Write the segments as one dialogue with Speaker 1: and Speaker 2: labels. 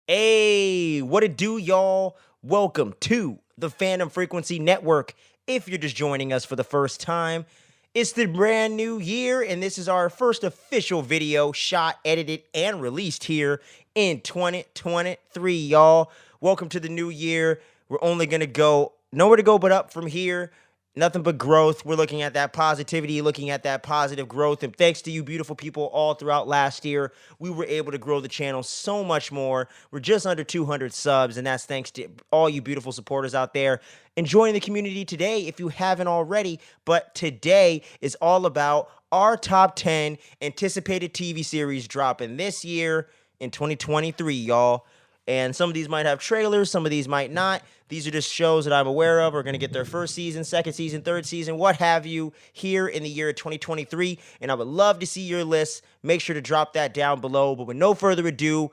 Speaker 1: Hey, what it do, y'all? Welcome to the Fandom Frequency Network. If you're just joining us for the first time, it's the brand new year, and this is our first official video shot, edited, and released here in 2023, y'all. Welcome to the new year. We're only going to go nowhere to go but up from here. Nothing but growth. We're looking at that positivity, looking at that positive growth. And thanks to you beautiful people all throughout last year, we were able to grow the channel so much more. We're just under 200 subs, and that's thanks to all you beautiful supporters out there enjoying the community today if you haven't already. But today is all about our top 10 anticipated TV series dropping this year in 2023, y'all. And some of these might have trailers, some of these might not. These are just shows that I'm aware of are going to get their first season, second season, third season, what have you, here in the year 2023. And I would love to see your list. Make sure to drop that down below. But with no further ado,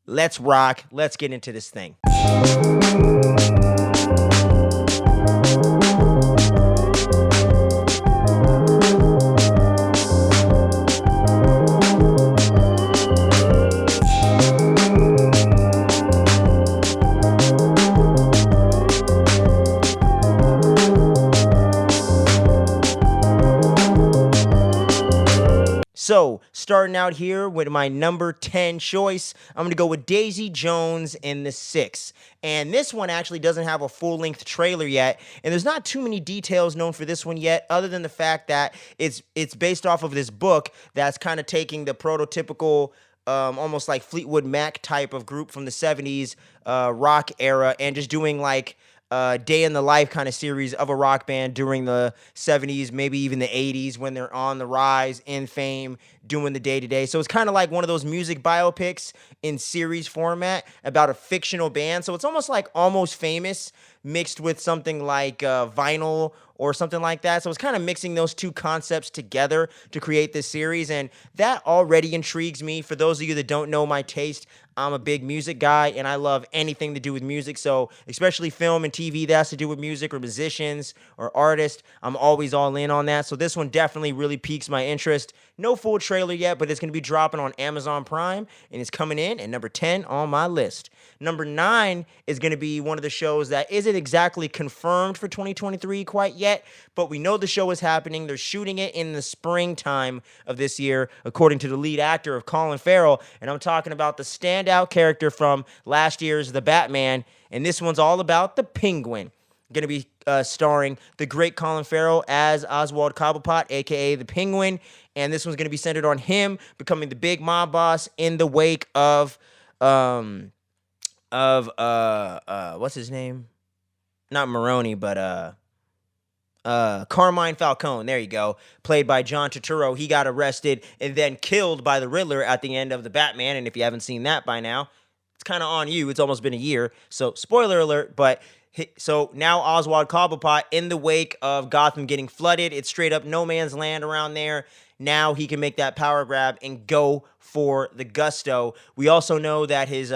Speaker 1: let's rock. Let's get into this thing. So, starting out here with my number 10 choice, I'm going to go with Daisy Jones and the Six. And this one actually doesn't have a full-length trailer yet, and there's not too many details known for this one yet, other than the fact that it's based off of this book that's kind of taking the prototypical almost like Fleetwood Mac type of group from the 70s rock era and just doing like day in the life kind of series of a rock band during the 70s, maybe even the 80s when they're on the rise in fame, doing the day-to-day. So it's kind of like one of those music biopics in series format about a fictional band. So it's almost like Almost Famous mixed with something like Vinyl or something like that. So it's kind of mixing those two concepts together to create this series, and that already intrigues me. For those of you that don't know my taste, I'm a big music guy, and I love anything to do with music, so especially film and TV that has to do with music or musicians or artists, I'm always all in on that. So this one definitely really piques my interest. No full trailer yet, but it's going to be dropping on Amazon Prime, and it's coming in at number 10 on my list. Number 9 is going to be one of the shows that isn't exactly confirmed for 2023 quite yet, but we know the show is happening. They're shooting it in the springtime of this year, according to the lead actor of Colin Farrell, and I'm talking about the standout character from last year's The Batman, and this one's all about the Penguin. Going to be starring the great Colin Farrell as Oswald Cobblepot, aka the Penguin, and this one's going to be centered on him becoming the big mob boss in the wake of what's his name? Not Maroni, but Carmine Falcone, there you go, played by John Turturro. He got arrested and then killed by the Riddler at the end of The Batman, and if you haven't seen that by now, it's kind of on you. It's almost been a year, so spoiler alert, but so now Oswald Cobblepot, in the wake of Gotham getting flooded, it's straight up no man's land around there. Now he can make that power grab and go for the gusto. We also know that his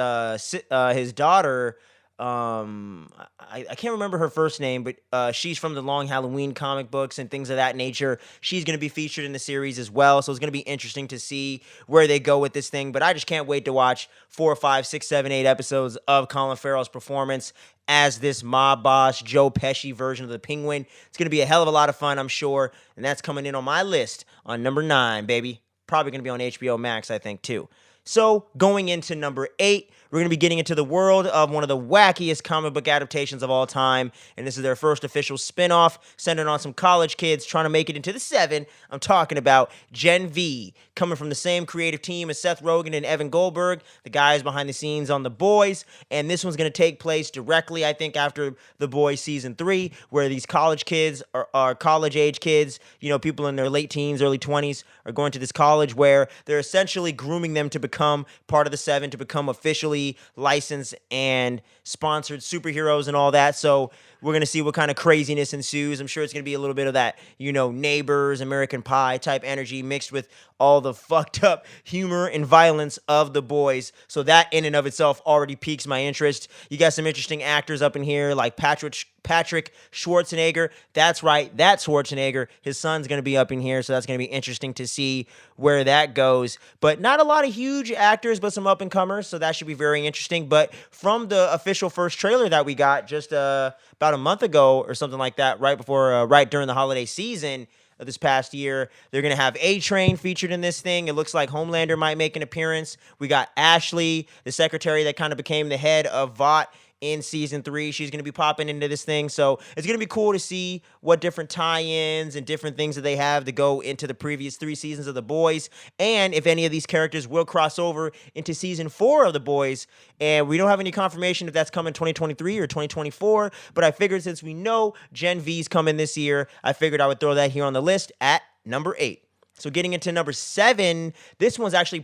Speaker 1: daughter, I can't remember her first name, but she's from the Long Halloween comic books and things of that nature. She's going to be featured in the series as well, so it's going to be interesting to see where they go with this thing. But I just can't wait to watch 4, 5, 6, 7, 8 episodes of Colin Farrell's performance as this mob boss, Joe Pesci version of the Penguin. It's going to be a hell of a lot of fun, I'm sure, and that's coming in on my list on number 9, baby. Probably going to be on HBO Max, I think, too. So, going into number 8, we're going to be getting into the world of one of the wackiest comic book adaptations of all time, and this is their first official spin-off, centered on some college kids trying to make it into the 7. I'm talking about Gen V, coming from the same creative team as Seth Rogen and Evan Goldberg, the guys behind the scenes on The Boys, and this one's going to take place directly, I think, after The Boys Season 3, where these college kids are college-age kids, you know, people in their late teens, early 20s, are going to this college where they're essentially grooming them to become part of the 7, to become officially licensed and sponsored superheroes and all that. So we're going to see what kind of craziness ensues. I'm sure it's going to be a little bit of that, you know, Neighbors, American Pie type energy mixed with all the fucked up humor and violence of The Boys. So that in and of itself already piques my interest. You got some interesting actors up in here like Patrick Schwarzenegger. That's right, that's Schwarzenegger. His son's going to be up in here, so that's going to be interesting to see where that goes. But not a lot of huge actors, but some up-and-comers, so that should be very interesting. But from the official first trailer that we got just about a month ago or something like that, right during the holiday season of this past year, they're going to have A-Train featured in this thing. It looks like Homelander might make an appearance. We got Ashley, the secretary that kind of became the head of Vought in season 3. She's going to be popping into this thing. So it's going to be cool to see what different tie-ins and different things that they have to go into the previous 3 seasons of The Boys, and if any of these characters will cross over into season 4 of The Boys. And we don't have any confirmation if that's coming 2023 or 2024, but I figured since we know Gen V's coming this year, I figured I would throw that here on the list at number 8. So getting into number 7, this one's actually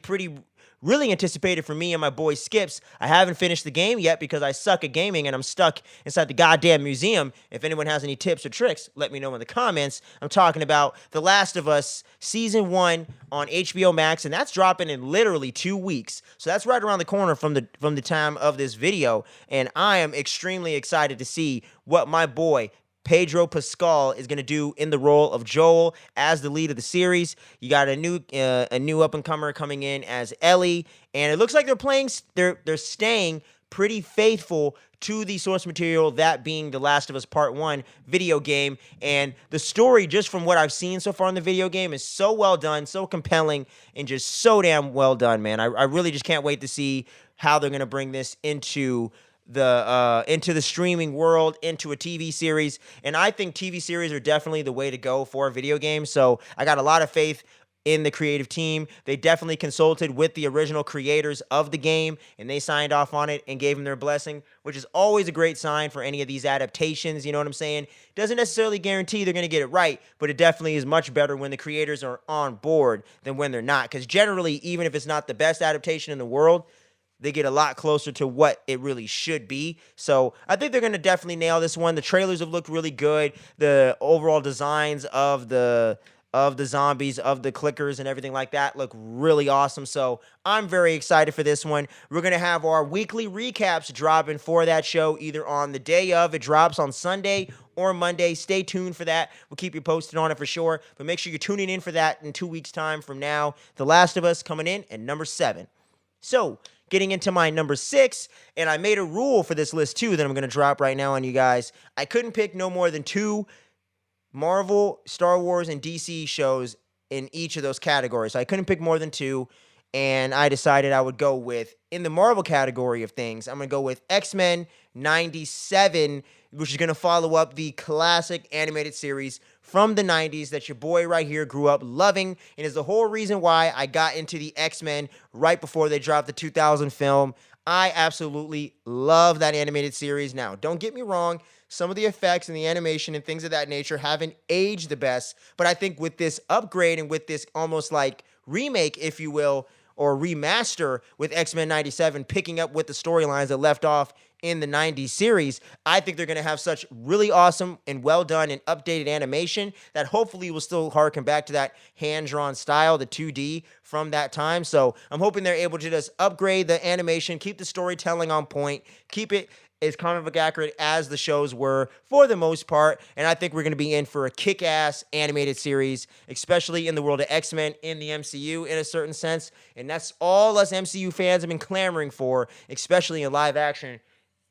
Speaker 1: really anticipated for me and my boy Skips. I haven't finished the game yet because I suck at gaming and I'm stuck inside the goddamn museum. If anyone has any tips or tricks, let me know in the comments. I'm talking about The Last of Us Season 1 on HBO Max, and that's dropping in literally 2 weeks. So that's right around the corner from the time of this video, and I am extremely excited to see what my boy Pedro Pascal is going to do in the role of Joel as the lead of the series. You got a new up-and-comer coming in as Ellie, and it looks like they're staying pretty faithful to the source material, that being The Last of Us Part 1 video game. And the story, just from what I've seen so far in the video game, is so well done, so compelling, and just so damn well done, man. I really just can't wait to see how they're going to bring this into the streaming world, into a TV series. And I think TV series are definitely the way to go for a video game. So I got a lot of faith in the creative team. They definitely consulted with the original creators of the game, and they signed off on it and gave them their blessing, which is always a great sign for any of these adaptations. You know what I'm saying? Doesn't necessarily guarantee they're going to get it right, but it definitely is much better when the creators are on board than when they're not. Because generally, even if it's not the best adaptation in the world, they get a lot closer to what it really should be. So I think they're going to definitely nail this one. The trailers have looked really good. The overall designs of the zombies, of the clickers and everything like that look really awesome. So I'm very excited for this one. We're going to have our weekly recaps dropping for that show either on the day of. It drops on Sunday or Monday. Stay tuned for that. We'll keep you posted on it for sure. But make sure you're tuning in for that in 2 weeks' time from now. The Last of Us coming in at number 7. So getting into my number 6, and I made a rule for this list too that I'm going to drop right now on you guys. I couldn't pick no more than 2 Marvel, Star Wars, and DC shows in each of those categories. So I couldn't pick more than 2, and I decided I would go with, in the Marvel category of things, I'm going to go with X-Men 97, which is going to follow up the classic animated series from the 90s that your boy right here grew up loving, and is the whole reason why I got into the X-Men right before they dropped the 2000 film. I absolutely love that animated series. Now, don't get me wrong, some of the effects and the animation and things of that nature haven't aged the best, but I think with this upgrade and with this almost like remake, if you will, or remaster with X-Men 97, picking up with the storylines that left off in the 90s series, I think they're going to have such really awesome and well done and updated animation that hopefully will still harken back to that hand-drawn style, the 2D from that time. So I'm hoping they're able to just upgrade the animation, keep the storytelling on point, keep it as comic book accurate as the shows were for the most part, and I think we're going to be in for a kick-ass animated series, especially in the world of X-Men in the MCU in a certain sense, and that's all us MCU fans have been clamoring for, especially in live action,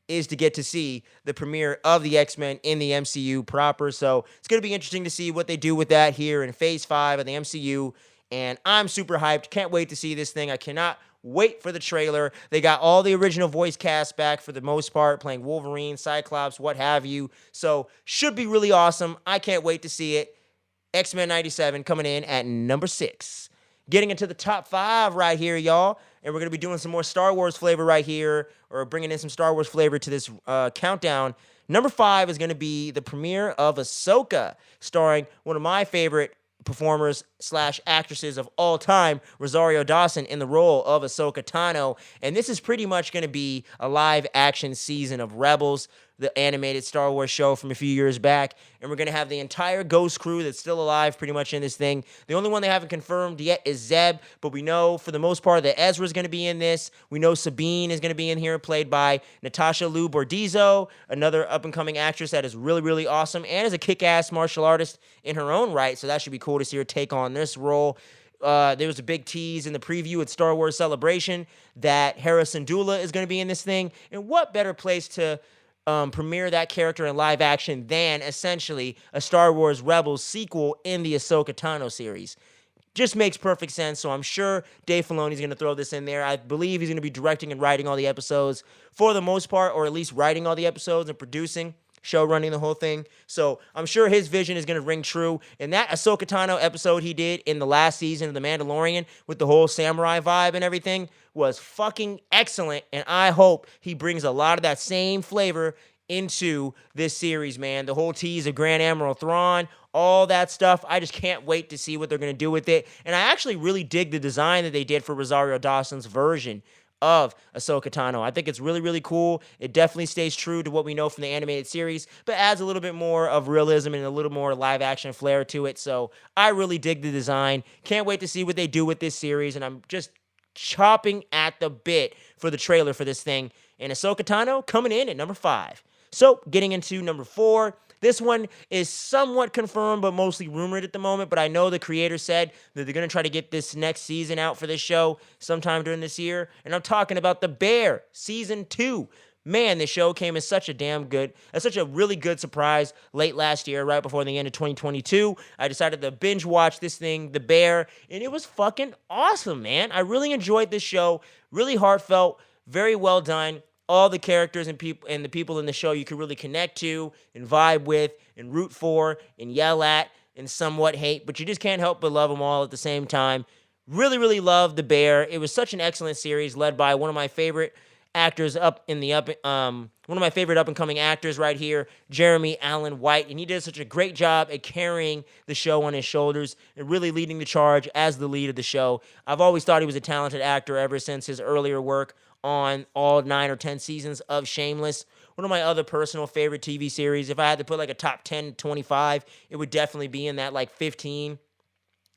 Speaker 1: is to get to see the premiere of the X-Men in the MCU proper. So it's going to be interesting to see what they do with that here in Phase 5 of the MCU, and I'm super hyped. Can't wait to see this thing. I cannot wait for the trailer. They got all the original voice cast back for the most part, playing Wolverine, Cyclops, what have you. So should be really awesome. I can't wait to see it. X-Men 97 coming in at number 6. Getting into the top 5 right here, y'all. And we're going to be doing some more Star Wars flavor right here, or bringing in some Star Wars flavor to this countdown. Number 5 is going to be the premiere of Ahsoka, starring one of my favorite performers / actresses of all time, Rosario Dawson, in the role of Ahsoka Tano. And this is pretty much going to be a live action season of Rebels. the animated Star Wars show from a few years back. And we're going to have the entire Ghost crew that's still alive pretty much in this thing. The only one they haven't confirmed yet is Zeb, but we know for the most part that Ezra's going to be in this. We know Sabine is going to be in here, played by Natasha Liu Bordizzo, another up-and-coming actress that is really, really awesome and is a kick-ass martial artist in her own right, so that should be cool to see her take on this role. There was a big tease in the preview at Star Wars Celebration that Hera Syndulla is going to be in this thing. And what better place to premiere that character in live action than essentially a Star Wars Rebels sequel in the Ahsoka Tano series? Just makes perfect sense, so I'm sure Dave Filoni's going to throw this in there. I believe he's going to be directing and writing all the episodes for the most part, or at least writing all the episodes and producing, show running the whole thing. So I'm sure his vision is going to ring true. And that Ahsoka Tano episode he did in the last season of The Mandalorian with the whole samurai vibe and everything was fucking excellent. And I hope he brings a lot of that same flavor into this series, man. The whole tease of Grand Admiral Thrawn, all that stuff. I just can't wait to see what they're going to do with it. And I actually really dig the design that they did for Rosario Dawson's version of Ahsoka Tano. I think it's really, really cool. It definitely stays true to what we know from the animated series, but adds a little bit more of realism and a little more live action flair to it. So I really dig the design. Can't wait to see what they do with this series, and I'm just chopping at the bit for the trailer for this thing. And Ahsoka Tano coming in at number 5. So getting into number 4. This one is somewhat confirmed, but mostly rumored at the moment. But I know the creator said that they're going to try to get this next season out for this show sometime during this year. And I'm talking about The Bear, Season 2. Man, this show came as such a really good surprise late last year, right before the end of 2022. I decided to binge watch this thing, The Bear, and it was fucking awesome, man. I really enjoyed this show. Really heartfelt, very well done. All the characters and the people in the show you could really connect to and vibe with and root for and yell at and somewhat hate, but you just can't help but love them all at the same time. Really, really love The Bear. It was such an excellent series led by one of my favorite actors one of my favorite up-and-coming actors right here, Jeremy Allen White, and he did such a great job at carrying the show on his shoulders and really leading the charge as the lead of the show. I've always thought he was a talented actor ever since his earlier work on all 9 or 10 seasons of Shameless. One of my other personal favorite TV series. If I had to put like a top 10 25, it would definitely be in that like 15,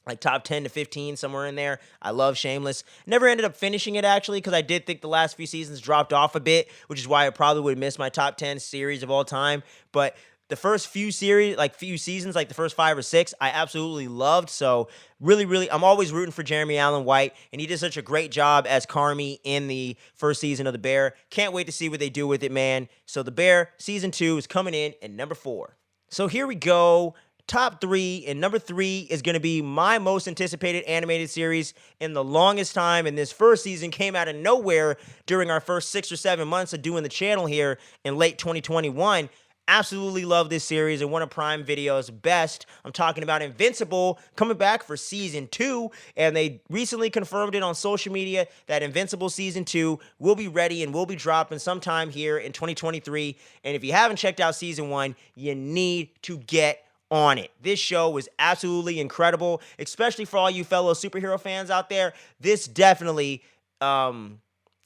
Speaker 1: like top 10 to 15, somewhere in there. I love Shameless. Never ended up finishing it actually because I did think the last few seasons dropped off a bit, which is why I probably would miss my top 10 series of all time. But the first few seasons, like the first 5 or 6, I absolutely loved. So really, really, I'm always rooting for Jeremy Allen White, and he did such a great job as Carmi in the first season of The Bear. Can't wait to see what they do with it, man. So The Bear, Season 2 is coming in at number 4. So here we go. Top 3, and number 3 is going to be my most anticipated animated series in the longest time, and this first season came out of nowhere during our first 6 or 7 months of doing the channel here in late 2021. Absolutely love this series and one of Prime Video's best. I'm talking about Invincible coming back for Season 2, and they recently confirmed it on social media that Invincible Season 2 will be ready and will be dropping sometime here in 2023. And if you haven't checked out Season 1, you need to get on it. This show was absolutely incredible, especially for all you fellow superhero fans out there. This definitely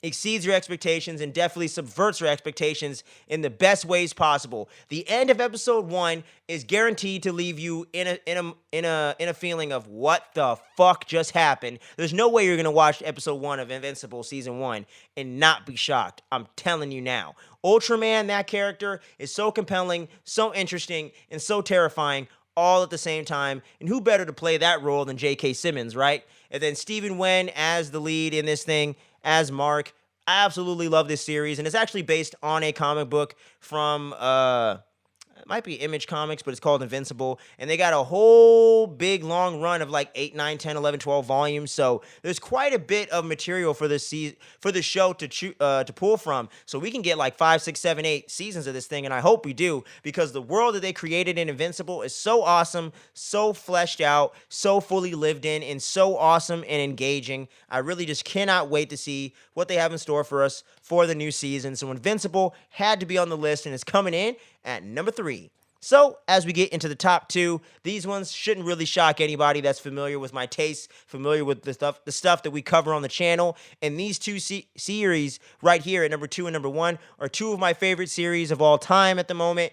Speaker 1: exceeds your expectations and definitely subverts your expectations in the best ways possible. The end of episode 1 is guaranteed to leave you in a feeling of what the fuck just happened. There's no way you're gonna watch episode 1 of Invincible Season 1 and not be shocked. I'm telling you now. Ultraman, that character, is so compelling, so interesting, and so terrifying all at the same time. And who better to play that role than J.K. Simmons, right? And then Stephen Wen as the lead in this thing, as Mark. I absolutely love this series, and it's actually based on a comic book from it might be Image Comics, but it's called Invincible, and they got a whole big long run of like 8, 9, 10, 11, 12 volumes, so there's quite a bit of material for this show to pull from, so we can get like 5, 6, 7, 8 seasons of this thing, and I hope we do, because the world that they created in Invincible is so awesome, so fleshed out, so fully lived in, and so awesome and engaging. I really just cannot wait to see what they have in store for us for the new season. So Invincible had to be on the list, and it's coming in at number 3. So, as we get into the top two, these ones shouldn't really shock anybody that's familiar with my tastes, familiar with the stuff that we cover on the channel. And these two series right here at number 2 and number 1 are two of my favorite series of all time at the moment,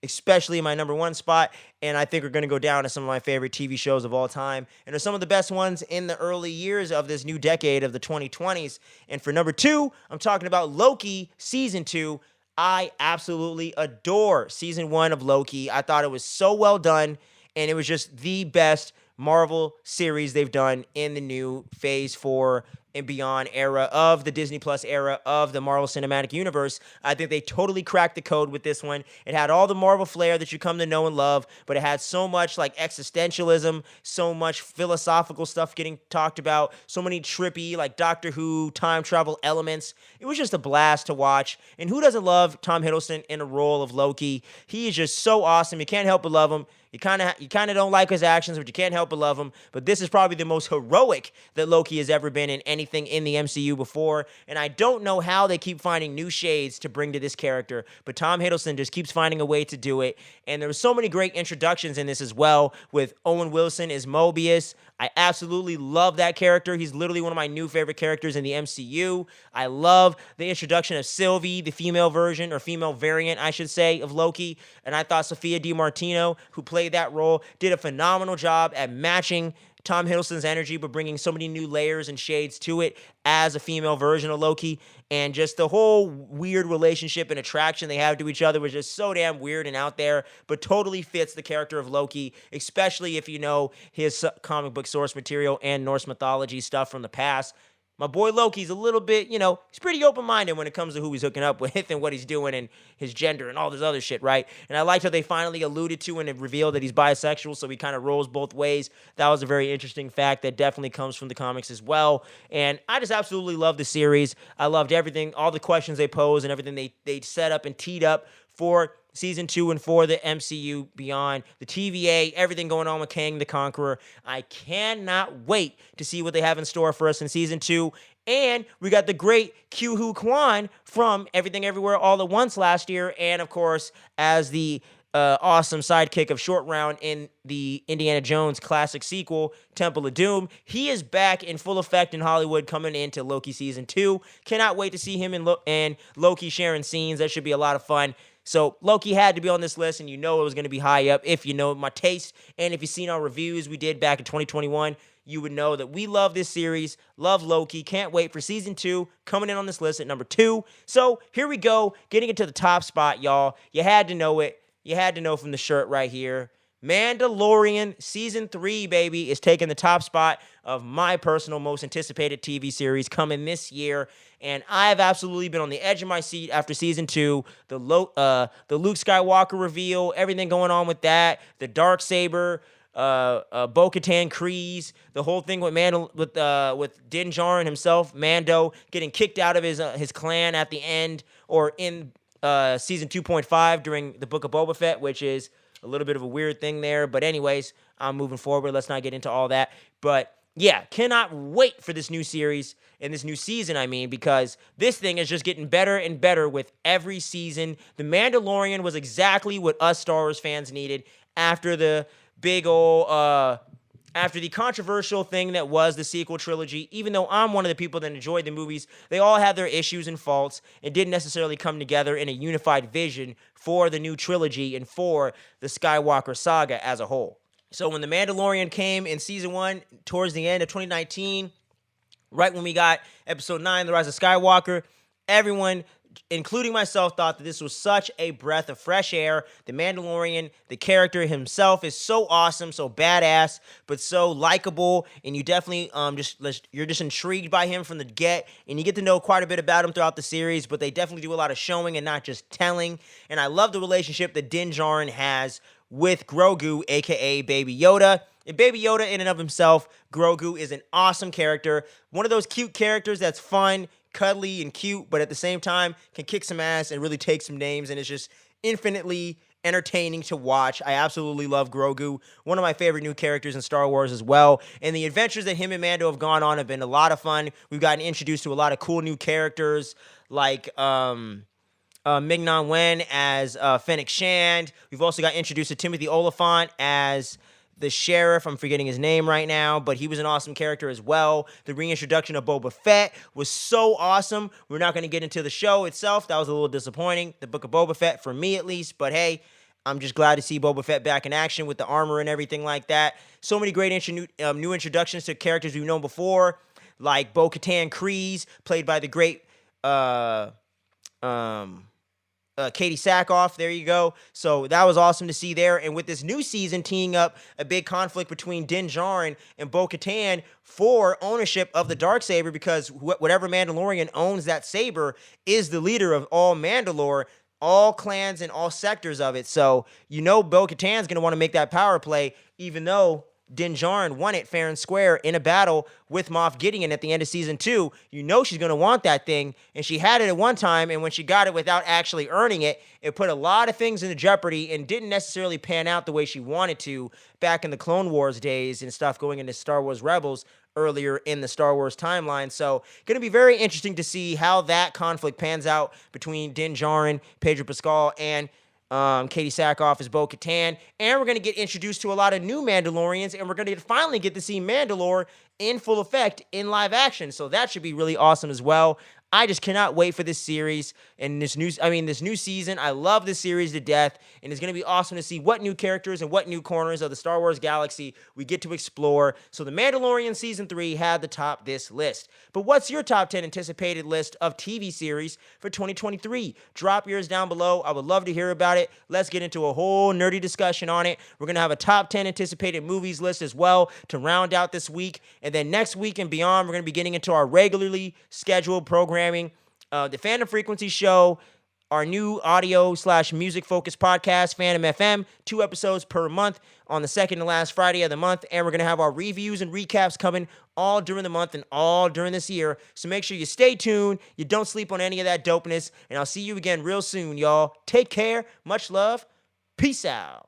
Speaker 1: especially my number 1 spot. And I think are going to go down as some of my favorite TV shows of all time, and are some of the best ones in the early years of this new decade of the 2020s. And for number 2, I'm talking about Loki season 2. I absolutely adore season 1 of Loki. I thought it was so well done, and it was just the best Marvel series they've done in the new Phase 4 and beyond era of the Disney Plus era of the Marvel Cinematic Universe. I think they totally cracked the code with this one. It had all the Marvel flair that you come to know and love, but it had so much like existentialism, so much philosophical stuff getting talked about, so many trippy like Doctor Who time travel elements. It was just a blast to watch. And who doesn't love Tom Hiddleston in a role of Loki? He is just so awesome. You can't help but love him. You kind of don't like his actions, but you can't help but love him. But this is probably the most heroic that Loki has ever been in anything in the MCU before. And I don't know how they keep finding new shades to bring to this character, but Tom Hiddleston just keeps finding a way to do it. And there were so many great introductions in this as well, with Owen Wilson as Mobius. I absolutely love that character. He's literally one of my new favorite characters in the MCU. I love the introduction of Sylvie, the female version, or female variant, I should say, of Loki. And I thought Sophia DiMartino, who played that role, did a phenomenal job at matching Tom Hiddleston's energy, but bringing so many new layers and shades to it as a female version of Loki. And just the whole weird relationship and attraction they have to each other was just so damn weird and out there, but totally fits the character of Loki, especially if you know his comic book source material and Norse mythology stuff from the past. My boy Loki's a little bit, he's pretty open-minded when it comes to who he's hooking up with and what he's doing and his gender and all this other shit, right? And I liked how they finally alluded to and have revealed that he's bisexual, so he kind of rolls both ways. That was a very interesting fact that definitely comes from the comics as well. And I just absolutely love the series. I loved everything, all the questions they posed and everything they set up and teed up for season 2 and for the MCU beyond, the TVA, everything going on with Kang the Conqueror. I cannot wait to see what they have in store for us in season 2. And we got the great Q-Hu Kwan from Everything Everywhere All at Once last year, and of course as the awesome sidekick of Short Round in the Indiana Jones classic sequel, Temple of Doom. He is back in full effect in Hollywood coming into Loki season 2. Cannot wait to see him and Loki sharing scenes. That should be a lot of fun. So Loki had to be on this list, and it was going to be high up if you know my taste. And if you've seen our reviews we did back in 2021, you would know that we love this series, love Loki. Can't wait for season 2 coming in on this list at number 2. So here we go, getting into the top spot, y'all. You had to know it. You had to know from the shirt right here. Mandalorian season 3, baby, is taking the top spot of my personal most anticipated TV series coming this year. And I've absolutely been on the edge of my seat after season 2. The Luke Skywalker reveal, everything going on with that, the Darksaber, Bo-Katan Kryze, the whole thing with Din Djarin himself, Mando, getting kicked out of his clan at the end, or in season 2.5 during the Book of Boba Fett, which is a little bit of a weird thing there. But anyways, I'm moving forward. Let's not get into all that. But yeah, cannot wait for this new series and this new season, because this thing is just getting better and better with every season. The Mandalorian was exactly what us Star Wars fans needed after the big old, after the controversial thing that was the sequel trilogy. Even though I'm one of the people that enjoyed the movies, they all had their issues and faults and didn't necessarily come together in a unified vision for the new trilogy and for the Skywalker saga as a whole. So when The Mandalorian came in season 1 towards the end of 2019, right when we got episode 9, The Rise of Skywalker, everyone, including myself, thought that this was such a breath of fresh air. The Mandalorian, the character himself, is so awesome, so badass, but so likable, and you definitely you're just intrigued by him from the get, and you get to know quite a bit about him throughout the series. But they definitely do a lot of showing and not just telling. And I love the relationship that Din Djarin has with Grogu, aka Baby Yoda. And Baby Yoda, in and of himself, Grogu is an awesome character, one of those cute characters that's fun, cuddly, and cute, but at the same time can kick some ass and really take some names, and it's just infinitely entertaining to watch. I absolutely love Grogu, one of my favorite new characters in Star Wars as well. And the adventures that him and Mando have gone on have been a lot of fun. We've gotten introduced to a lot of cool new characters, like Mignon Wen as Fennec Shand. We've also got introduced to Timothy Oliphant as the sheriff. I'm forgetting his name right now, but he was an awesome character as well. The reintroduction of Boba Fett was so awesome. We're not going to get into the show itself. That was a little disappointing, the Book of Boba Fett, for me at least. But hey, I'm just glad to see Boba Fett back in action with the armor and everything like that. So many great new introductions to characters we've known before, like Bo-Katan Kryze, played by the great Katie Sackhoff. There you go. So that was awesome to see there. And with this new season teeing up a big conflict between Din Djarin and Bo-Katan for ownership of the Darksaber, because whatever Mandalorian owns that saber is the leader of all Mandalore, all clans and all sectors of it. So Bo-Katan's going to want to make that power play, even though Din Djarin won it fair and square in a battle with Moff Gideon at the end of season 2. She's going to want that thing, and she had it at one time, and when she got it without actually earning it, it put a lot of things into jeopardy and didn't necessarily pan out the way she wanted to back in the Clone Wars days and stuff, going into Star Wars Rebels earlier in the Star Wars timeline. So going to be very interesting to see how that conflict pans out between Din Djarin, Pedro Pascal, and Katie Sackhoff as Bo-Katan, and we're going to get introduced to a lot of new Mandalorians, and we're going to finally get to see Mandalore in full effect in live action, so that should be really awesome as well. I just cannot wait for this series and this new season. I love this series to death, and it's going to be awesome to see what new characters and what new corners of the Star Wars galaxy we get to explore. So The Mandalorian Season 3 had to top this list. But what's your top 10 anticipated list of TV series for 2023? Drop yours down below. I would love to hear about it. Let's get into a whole nerdy discussion on it. We're going to have a top 10 anticipated movies list as well to round out this week. And then next week and beyond, we're going to be getting into our regularly scheduled programming, the Fandom Frequency Show, our new audio/music focused podcast, Fandom FM, 2 episodes per month on the second to last Friday of the month. And we're going to have our reviews and recaps coming all during the month and all during this year. So make sure you stay tuned. You don't sleep on any of that dopeness. And I'll see you again real soon, y'all. Take care. Much love. Peace out.